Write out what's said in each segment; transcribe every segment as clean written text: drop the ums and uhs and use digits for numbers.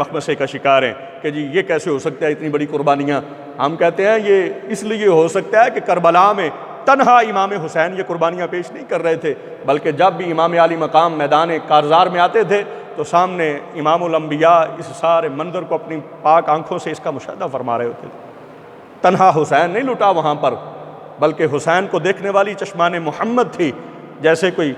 مخمصے کا شکار ہیں کہ جی یہ کیسے ہو سکتا ہے اتنی بڑی قربانیاں۔ ہم کہتے ہیں یہ اس لیے ہو سکتا ہے کہ کربلا میں تنہا امام حسین یہ قربانیاں پیش نہیں کر رہے تھے، بلکہ جب بھی امام علی مقام میدان کارزار میں آتے تھے تو سامنے امام الانبیاء اس سارے منظر کو اپنی پاک آنکھوں سے اس کا مشاہدہ فرما رہے ہوتے تھے۔ تنہا حسین نہیں لٹا وہاں پر، بلکہ حسین کو دیکھنے والی چشمان محمد تھی۔ جیسے کوئی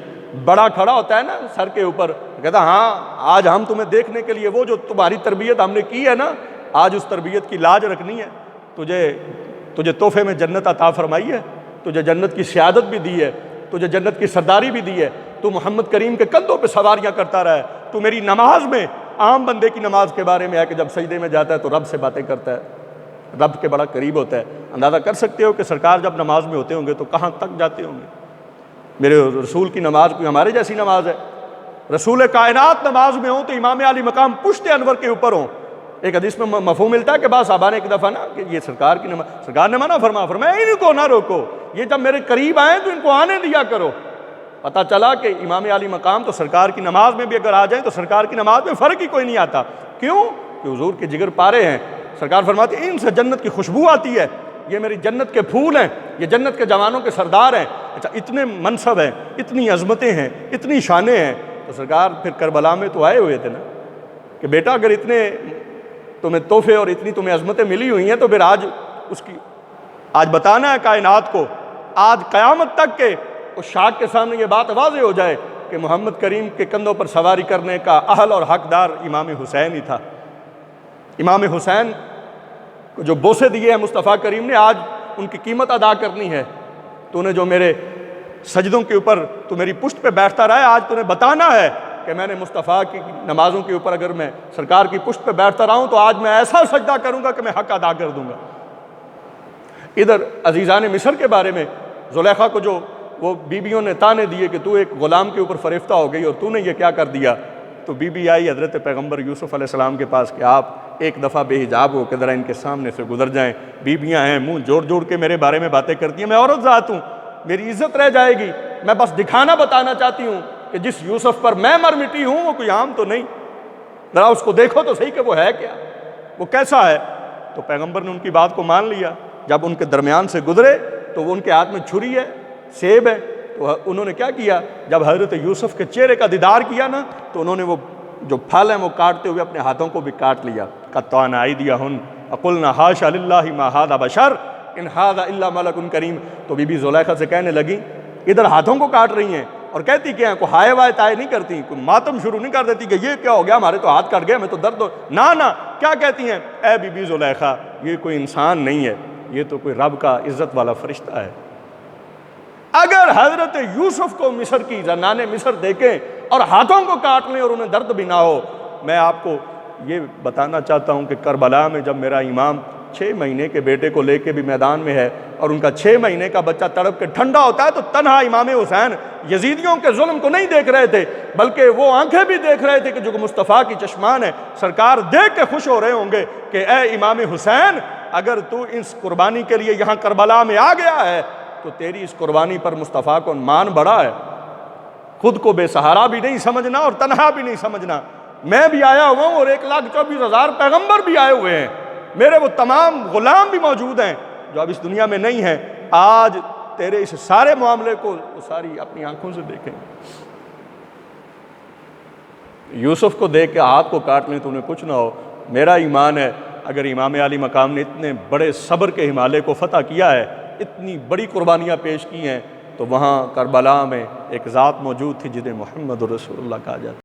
بڑا کھڑا ہوتا ہے نا سر کے اوپر، کہتا ہاں آج ہم تمہیں دیکھنے کے لیے وہ جو تمہاری تربیت ہم نے کی ہے نا، آج اس تربیت کی لاج رکھنی ہے۔ تجھے تحفے میں جنت عطا فرمائی ہے، تجھے جنت کی سعادت بھی دی ہے، تجھے جنت کی سرداری بھی دی ہے، تو محمد کریم کے کندھوں پہ سواریاں کرتا رہا ہے، تو میری نماز میں عام بندے کی نماز کے بارے میں ہے کہ جب سجدے میں جاتا ہے تو رب سے باتیں کرتا ہے، رب کے بڑا قریب ہوتا ہے۔ اندازہ کر سکتے ہو کہ سرکار جب نماز میں ہوتے ہوں گے تو کہاں تک جاتے ہوں گے۔ میرے رسول کی نماز کوئی ہمارے جیسی نماز ہے؟ رسول کائنات نماز میں ہوں تو امام علی مقام پشت انور کے اوپر ہوں۔ ایک حدیث میں مفہوم ملتا ہے کہ بعض صحابہ نے ایک دفعہ نا کہ یہ سرکار کی نماز، سرکار نے منع فرمایا ان کو نہ روکو، یہ جب میرے قریب آئیں تو ان کو آنے دیا کرو۔ پتہ چلا کہ امام علی مقام تو سرکار کی نماز میں بھی اگر آ جائیں تو سرکار کی نماز میں فرق ہی کوئی نہیں آتا۔ کیوں؟ کہ حضور کے جگر پارے ہیں۔ سرکار فرماتے ہیں ان سے جنت کی خوشبو آتی ہے، یہ میری جنت کے پھول ہیں، یہ جنت کے جوانوں کے سردار ہیں۔ اچھا اتنے منصب ہیں، اتنی عظمتیں ہیں، اتنی شانیں ہیں، تو سرکار پھر کربلا میں تو آئے ہوئے تھے نا کہ بیٹا اگر اتنے تمہیں تحفے اور اتنی تمہیں عظمتیں ملی ہوئی ہیں تو پھر آج بتانا ہے کائنات کو، آج قیامت تک کے اس شاخ کے سامنے یہ بات واضح ہو جائے کہ محمد کریم کے کندھوں پر سواری کرنے کا اہل اور حقدار امام حسین ہی تھا۔ امام حسین کو جو بوسے دیے ہیں مصطفیٰ کریم نے، آج ان کی قیمت ادا کرنی ہے۔ تو نے جو میرے سجدوں کے اوپر تو میری پشت پہ بیٹھتا رہا ہے، آج تو نے بتانا ہے کہ میں نے مصطفیٰ کی نمازوں کے اوپر اگر میں سرکار کی پشت پہ بیٹھتا رہا ہوں تو آج میں ایسا سجدہ کروں گا کہ میں حق ادا کر دوں گا۔ ادھر عزیزان مصر کے بارے میں زلیخا کو جو وہ بیویوں نے تانے دیے کہ تو ایک غلام کے اوپر فریفتہ ہو گئی اور تو نے یہ کیا کر دیا، تو بی بی آئی حضرت پیغمبر یوسف علیہ السلام کے پاس کہ آپ ایک دفعہ بے حجاب ہو کے ذرا ان کے سامنے سے گزر جائیں، بیویاں ہیں منہ جوڑ جوڑ کے میرے بارے میں باتیں کرتی ہیں، میں عورت ذات ہوں، میری عزت رہ جائے گی، میں بس دکھانا بتانا چاہتی ہوں کہ جس یوسف پر میں مر مٹی ہوں وہ کوئی عام تو نہیں، ذرا اس کو دیکھو تو صحیح کہ وہ ہے کیا، وہ کیسا ہے۔ تو پیغمبر نے ان کی بات کو مان لیا۔ جب ان کے درمیان سے گزرے تو وہ ان کے ہاتھ میں چھری ہے، سیب ہے، تو انہوں نے کیا کیا، جب حضرت یوسف کے چہرے کا دیدار کیا نا تو انہوں نے وہ جو پھل ہیں وہ کاٹتے ہوئے اپنے ہاتھوں کو بھی کاٹ لیا۔ قطعنا ایدیہن وقلنا حاشا للہ ما ھذا بشر ان ھذا الا ملک کریم۔ تو بی بی زلیخا سے کہنے لگی ادھر ہاتھوں کو کاٹ رہی ہیں اور کہتی کیا ہیں، کوئی ہائے وائے تائے نہیں کرتی، کوئی ماتم شروع نہیں کر دیتی کہ یہ کیا ہو گیا، ہمارے تو ہاتھ کٹ گئے، ہمیں تو درد ہو، نہ کیا کہتی ہیں، اے بی بی زلیخا یہ کوئی انسان نہیں ہے، یہ تو کوئی رب کا عزت والا فرشتہ ہے۔ اگر حضرت یوسف کو مصر کی زنان مصر دیکھیں اور ہاتھوں کو کاٹ لیں اور انہیں درد بھی نہ ہو، میں آپ کو یہ بتانا چاہتا ہوں کہ کربلا میں جب میرا امام 6 مہینے کے بیٹے کو لے کے بھی میدان میں ہے اور ان کا 6 مہینے کا بچہ تڑپ کے ٹھنڈا ہوتا ہے، تو تنہا امام حسین یزیدیوں کے ظلم کو نہیں دیکھ رہے تھے، بلکہ وہ آنکھیں بھی دیکھ رہے تھے کہ جو مصطفیٰ کی چشمان ہے، سرکار دیکھ کے خوش ہو رہے ہوں گے کہ اے امام حسین اگر تو اس قربانی کے لیے یہاں کربلا میں آ گیا ہے تو تیری اس قربانی پر مصطفیٰ کو مان بڑا ہے۔ خود کو بے سہارا بھی نہیں سمجھنا اور تنہا بھی نہیں سمجھنا، میں بھی آیا ہوا ہوں اور 1,24,000 پیغمبر بھی آئے ہوئے ہیں، میرے وہ تمام غلام بھی موجود ہیں جو اب اس دنیا میں نہیں ہیں، آج تیرے اس سارے معاملے کو وہ ساری اپنی آنکھوں سے دیکھیں۔ یوسف کو دیکھ کے ہاتھ کو کاٹ لیں تو انہیں کچھ نہ ہو، میرا ایمان ہے اگر امام علی مقام نے اتنے بڑے صبر کے ہمالے کو فتح کیا ہے، اتنی بڑی قربانیاں پیش کی ہیں، تو وہاں کربلا میں ایک ذات موجود تھی جنہیں محمد رسول اللہ کہا جاتا ہے۔